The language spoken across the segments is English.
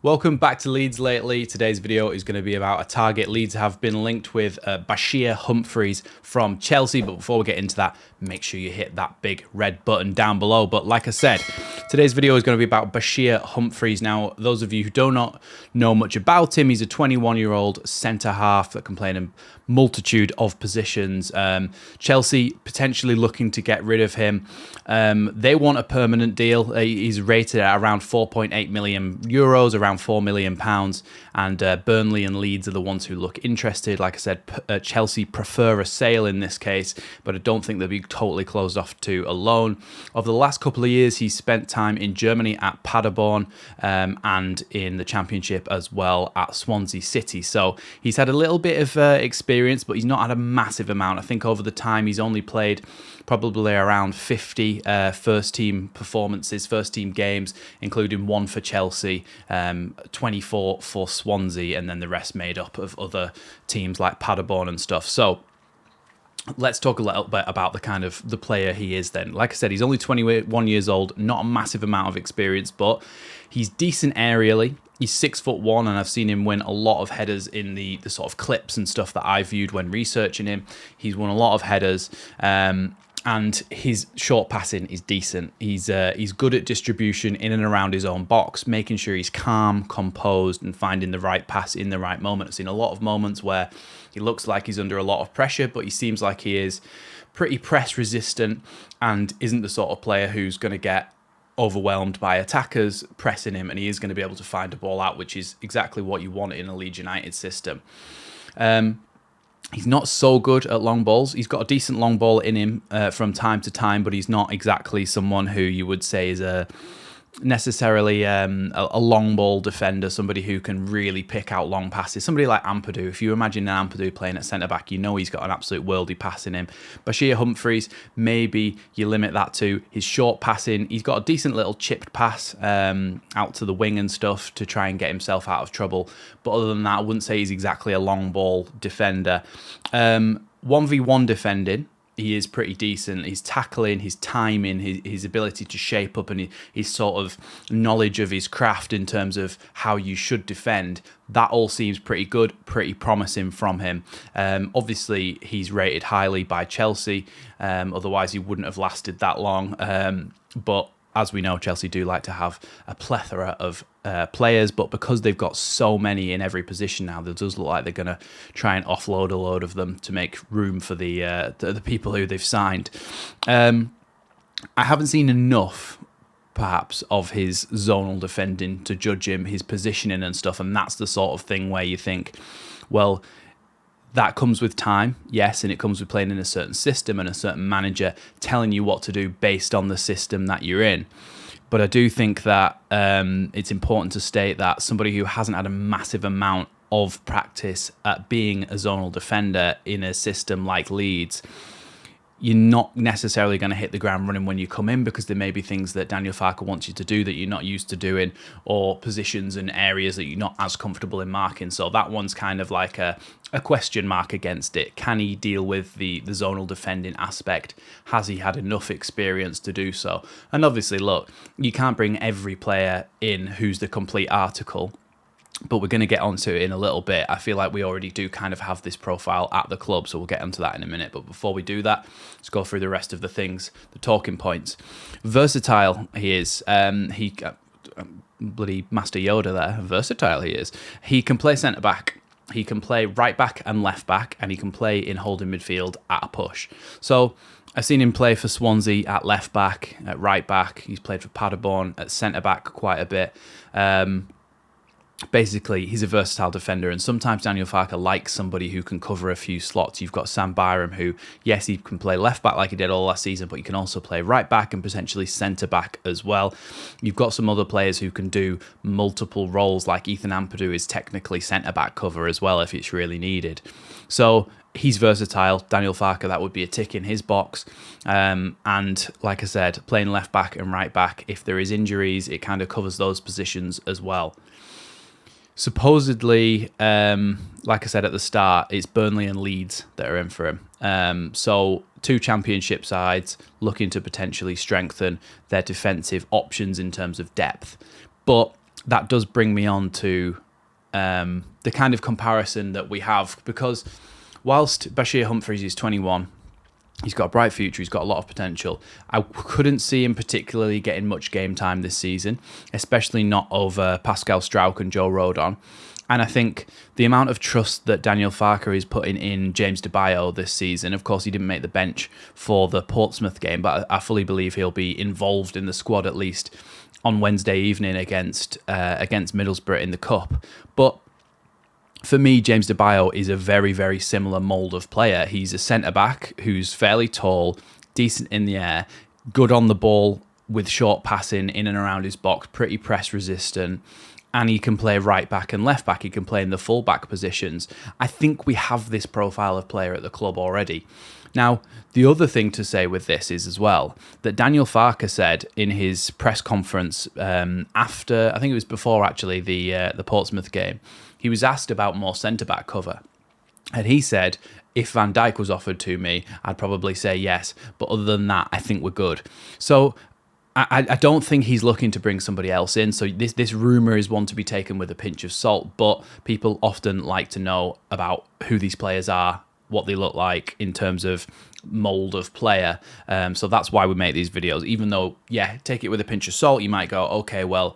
Welcome back to Leeds Lately. Today's video is going to be about a target. Leeds have been linked with Bashir Humphreys from Chelsea, but before we get into that, make sure you hit that big red button down below. But like I said, today's video is going to be about Bashir Humphreys. Now, those of you who do not know much about him, he's a 21-year-old centre-half that can play in a multitude of positions. Chelsea potentially looking to get rid of him. They want a permanent deal. He's rated at around 4.8 million euros, around £4 million, and Burnley and Leeds are the ones who look interested. Like I said, Chelsea prefer a sale in this case, but I don't think they'll be totally closed off to a loan. Over the last couple of years, he's spent time in Germany at Paderborn and in the Championship as well at Swansea City. So he's had a little bit of experience, but he's not had a massive amount. I think over the time he's only played probably around 50 first-team performances, first-team games, including one for Chelsea, 24 for Swansea, and then the rest made up of other teams like Paderborn and stuff. So let's talk a little bit about the kind of the player he is then. Like I said, he's only 21 years old, not a massive amount of experience, but he's decent aerially. He's 6'1", and I've seen him win a lot of headers in the sort of clips and stuff that I viewed when researching him. He's won a lot of headers. And his short passing is decent. He's good at distribution in and around his own box, making sure he's calm, composed, and finding the right pass in the right moment. I've seen a lot of moments where he looks like he's under a lot of pressure, but he seems like he is pretty press resistant and isn't the sort of player who's going to get overwhelmed by attackers pressing him, and he is going to be able to find a ball out, which is exactly what you want in a Leeds United system. He's not so good at long balls. He's got a decent long ball in him from time to time, but he's not exactly someone who you would say is necessarily a long ball defender, somebody who can really pick out long passes. Somebody like Ampadu. If you imagine an Ampadu playing at centre-back, you know he's got an absolute worldie pass in him. Bashir Humphreys, maybe you limit that to his short passing. He's got a decent little chipped pass out to the wing and stuff to try and get himself out of trouble. But other than that, I wouldn't say he's exactly a long ball defender. 1v1 defending, he is pretty decent. His tackling, his timing, his ability to shape up, and his sort of knowledge of his craft in terms of how you should defend, that all seems pretty good, pretty promising from him. Obviously, he's rated highly by Chelsea. Otherwise, he wouldn't have lasted that long. But as we know, Chelsea do like to have a plethora of players, but because they've got so many in every position now, it does look like they're going to try and offload a load of them to make room for the people who they've signed. I haven't seen enough, perhaps, of his zonal defending to judge him, his positioning and stuff, and that's the sort of thing where you think, well, that comes with time, yes, and it comes with playing in a certain system and a certain manager telling you what to do based on the system that you're in. But I do think that it's important to state that somebody who hasn't had a massive amount of practice at being a zonal defender in a system like Leeds, you're not necessarily going to hit the ground running when you come in, because there may be things that Daniel Farke wants you to do that you're not used to doing, or positions and areas that you're not as comfortable in marking. So that one's kind of like a question mark against it. Can he deal with the zonal defending aspect? Has he had enough experience to do so? And obviously, look, you can't bring every player in who's the complete article, but we're going to get onto it in a little bit. I feel like we already do kind of have this profile at the club, so we'll get onto that in a minute. But before we do that, let's go through the rest of the things, the talking points. Versatile he is. Bloody Master Yoda there. Versatile he is. He can play centre-back. He can play right-back and left-back, and he can play in holding midfield at a push. So I've seen him play for Swansea at left-back, at right-back. He's played for Paderborn at centre-back quite a bit. Basically, he's a versatile defender, and sometimes Daniel Farke likes somebody who can cover a few slots. You've got Sam Byram, who, yes, he can play left-back like he did all last season, but he can also play right-back and potentially centre-back as well. You've got some other players who can do multiple roles, like Ethan Ampadu is technically centre-back cover as well if it's really needed. So he's versatile. Daniel Farke, that would be a tick in his box. And like I said, playing left-back and right-back, if there is injuries, it kind of covers those positions as well. Supposedly, like I said at the start, it's Burnley and Leeds that are in for him. So two championship sides looking to potentially strengthen their defensive options in terms of depth. But that does bring me on to the kind of comparison that we have, because whilst Bashir Humphreys is 21, he's got a bright future, he's got a lot of potential. I couldn't see him particularly getting much game time this season, especially not over Pascal Struijk and Joe Rodon. And I think the amount of trust that Daniel Farke is putting in James Debayo this season, of course he didn't make the bench for the Portsmouth game, but I fully believe he'll be involved in the squad at least on Wednesday evening against Middlesbrough in the Cup. But for me, James Debayo is a very, very similar mould of player. He's a centre-back who's fairly tall, decent in the air, good on the ball with short passing in and around his box, pretty press resistant, and he can play right back and left back. He can play in the full back positions. I think we have this profile of player at the club already. Now, the other thing to say with this is as well that Daniel Farke said in his press conference after, I think it was before actually the Portsmouth game, he was asked about more centre-back cover. And he said, if Van Dijk was offered to me, I'd probably say yes. But other than that, I think we're good. So I don't think he's looking to bring somebody else in. So this rumour is one to be taken with a pinch of salt. But people often like to know about who these players are, what they look like in terms of mould of player. So that's why we make these videos. Even though, yeah, take it with a pinch of salt. You might go, okay, well,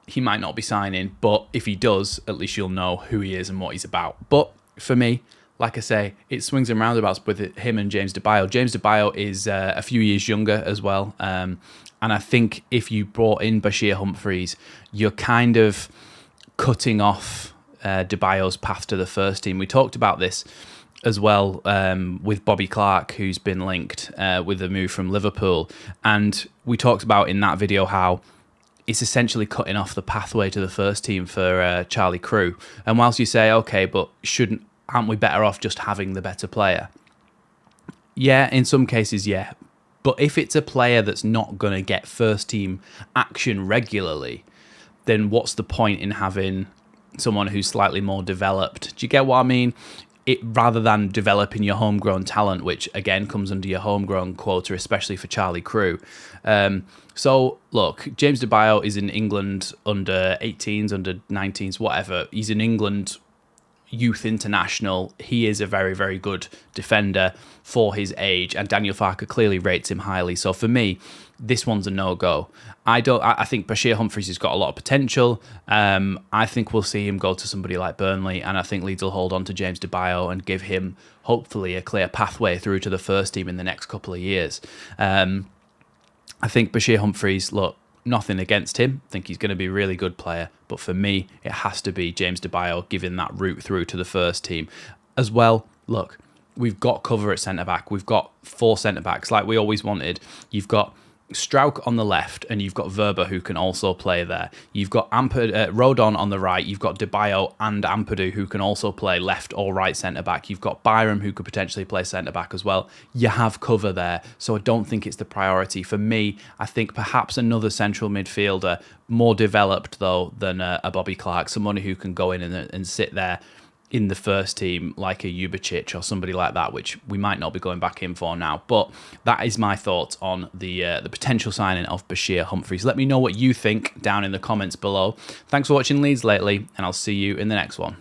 he might not be signing, but if he does, at least you'll know who he is and what he's about. But for me, like I say, it swings and roundabouts with him and James Debayo. James Debayo is a few years younger as well. And I think if you brought in Bashir Humphreys, you're kind of cutting off Debayo's path to the first team. We talked about this as well with Bobby Clark, who's been linked with the move from Liverpool. And we talked about in that video how it's essentially cutting off the pathway to the first team for Charlie Crew. And whilst you say, okay, but aren't we better off just having the better player? Yeah, in some cases, yeah. But if it's a player that's not going to get first team action regularly, then what's the point in having someone who's slightly more developed? Do you get what I mean? Rather than developing your homegrown talent, which again comes under your homegrown quota, especially for Charlie Crew. So look, James Debayo is in England under 18s, under 19s, whatever. He's in England youth international. He is a very, very good defender for his age, and Daniel Farke clearly rates him highly. So for me, this one's a no-go. I think Bashir Humphreys has got a lot of potential. I think we'll see him go to somebody like Burnley, and I think Leeds will hold on to James Debayo and give him, hopefully, a clear pathway through to the first team in the next couple of years. I think Bashir Humphreys, look, nothing against him. I think he's going to be a really good player. But for me, it has to be James Debayo giving that route through to the first team. As well, look, we've got cover at centre-back. We've got 4 centre-backs like we always wanted. You've got Struijk on the left, and you've got Verba who can also play there. You've got Rodon on the right. You've got Debayo and Ampadu who can also play left or right centre-back. You've got Byram who could potentially play centre-back as well. You have cover there, so I don't think it's the priority. For me, I think perhaps another central midfielder, more developed though than a Bobby Clark, someone who can go in and sit there in the first team like a Jubicic or somebody like that, which we might not be going back in for now. But that is my thoughts on the potential signing of Bashir Humphreys. Let me know what you think down in the comments below. Thanks for watching Leeds Lately, and I'll see you in the next one.